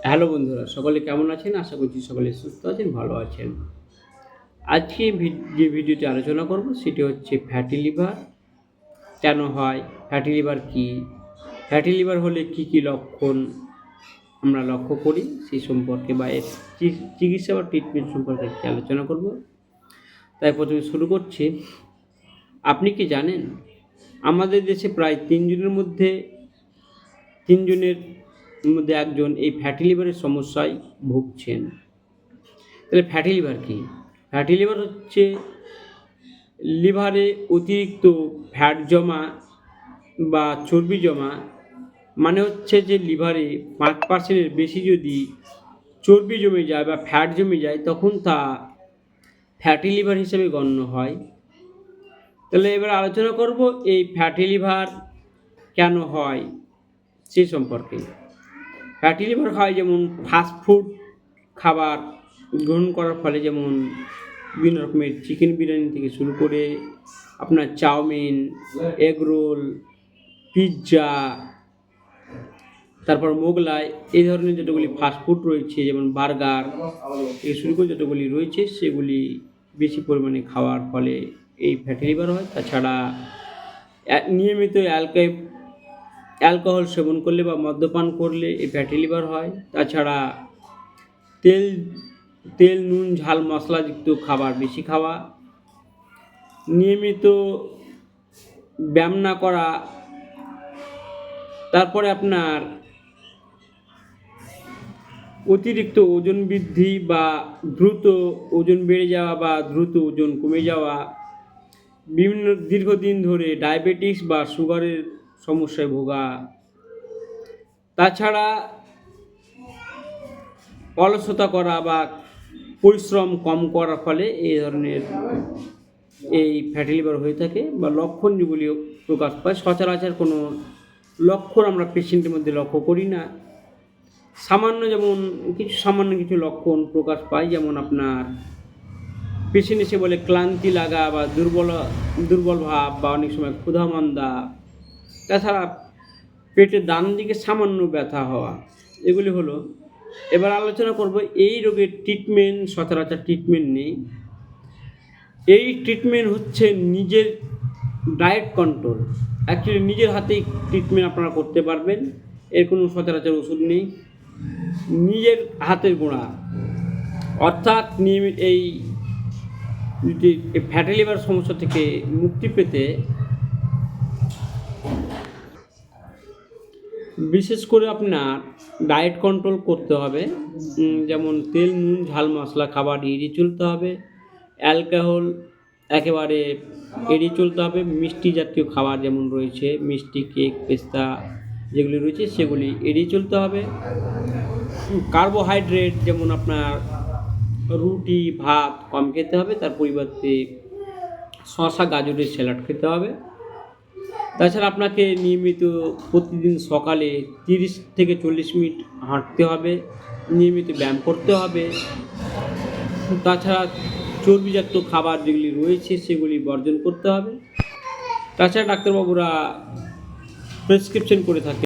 Hello বন্ধুরা, সকলে কেমন আছেন? আশা করছি সকলে সুস্থ আছেন, ভালো আছেন। আজকে যে ভিডিওটি আলোচনা করব সেটি হচ্ছে ফ্যাটি লিভার কেন হয়, ফ্যাটি লিভার কী, ফ্যাটি লিভার হলে কী কী লক্ষণ আমরা লক্ষ্য করি সেই সম্পর্কে বা এর চিকিৎসা বা ট্রিটমেন্ট সম্পর্কে আজকে আলোচনা করব। তাই প্রথমে শুরু করছি। আপনি কি জানেন আমাদের দেশে প্রায় তিনজনের মধ্যে একজন এই ফ্যাটি লিভারের সমস্যায় ভুগছেন। তাহলে ফ্যাটি লিভার কী? ফ্যাটি লিভার হচ্ছে লিভারে অতিরিক্ত ফ্যাট জমা বা চর্বি জমা, মানে হচ্ছে যে লিভারে 5%-এর বেশি যদি চর্বি জমে যায় বা ফ্যাট জমে যায় তখন তা ফ্যাটি লিভার হিসেবে গণ্য হয়। তাহলে এবার আলোচনা করব এই ফ্যাটি লিভার কেন হয় সেই সম্পর্কে। ফ্যাটি লিভার হয় যেমন ফাস্টফুড খাবার গ্রহণ করার ফলে, যেমন বিভিন্ন রকমের চিকেন বিরিয়ানি থেকে শুরু করে আপনার চাউমিন, এগ রোল, পিৎজা, তারপর মোগলাই, এই ধরনের যতগুলি ফাস্টফুড রয়েছে যেমন বার্গার থেকে শুরু করে যতগুলি রয়েছে সেগুলি বেশি পরিমাণে খাওয়ার ফলে এই ফ্যাটি লিভার হয়। তাছাড়া নিয়মিত অ্যালকোহল সেবন করলে বা মদ্যপান করলে এই ফ্যাটি লিভার হয়। তাছাড়া তেল নুন ঝাল মশলাযুক্ত খাবার বেশি খাওয়া, নিয়মিত ব্যায়াম না করা, তারপরে আপনার অতিরিক্ত ওজন বৃদ্ধি বা দ্রুত ওজন বেড়ে যাওয়া বা দ্রুত ওজন কমে যাওয়া, বিভিন্ন দীর্ঘদিন ধরে ডায়াবেটিস বা সুগারের সমস্যায় ভোগা, তাছাড়া অলসতা করা বা পরিশ্রম কম করার ফলে এই ধরনের এই ফ্যাটি লিভার হয়ে থাকে বা লক্ষণ যেগুলি প্রকাশ পায়। সচরাচর কোনো লক্ষণ আমরা পেশেন্টের মধ্যে লক্ষ্য করি না। সামান্য কিছু লক্ষণ প্রকাশ পায়, যেমন আপনার পেশেন্ট এসে বলে ক্লান্তি লাগা বা দুর্বল ভাব বা অনেক সময় ক্ষুধা মন্দা, তাছাড়া পেটের ডান দিকে সামান্য ব্যথা হওয়া, এগুলি হলো। এবার আলোচনা করব এই রোগের ট্রিটমেন্ট। সচরাচর ট্রিটমেন্ট নেই। এই ট্রিটমেন্ট হচ্ছে নিজের ডায়েট কন্ট্রোল। অ্যাকচুয়ালি নিজের হাতেই ট্রিটমেন্ট আপনারা করতে পারবেন, এর কোনো সচরাচর ওষুধ নেই। নিজের হাতের গোড়া, অর্থাৎ নিয়মিত এই ফ্যাটি লিভার সমস্যা থেকে মুক্তি পেতে বিশেষ করে আপনার ডায়েট কন্ট্রোল করতে হবে। যেমন তেল নুন ঝাল মশলা খাবার এড়িয়ে চলতে হবে, অ্যালকোহল একেবারে এড়িয়ে চলতে হবে, মিষ্টি জাতীয় খাবার যেমন রয়েছে মিষ্টি, কেক, পেস্তা যেগুলি রয়েছে সেগুলি এড়িয়ে চলতে হবে। কার্বোহাইড্রেট যেমন আপনার রুটি ভাত কম খেতে হবে, তার পরিবর্তে শসা গাজরের স্যালাড খেতে হবে। তাছাড়া আপনাকে নিয়মিত প্রতিদিন সকালে 30 থেকে 40 মিনিট হাঁটতে হবে, নিয়মিত ব্যায়াম করতে হবে। তাছাড়া চর্বিজাত খাবার যেগুলি রয়েছে সেগুলি বর্জন করতে হবে। তাছাড়া ডাক্তারবাবুরা প্রেসক্রিপশন করে থাকে।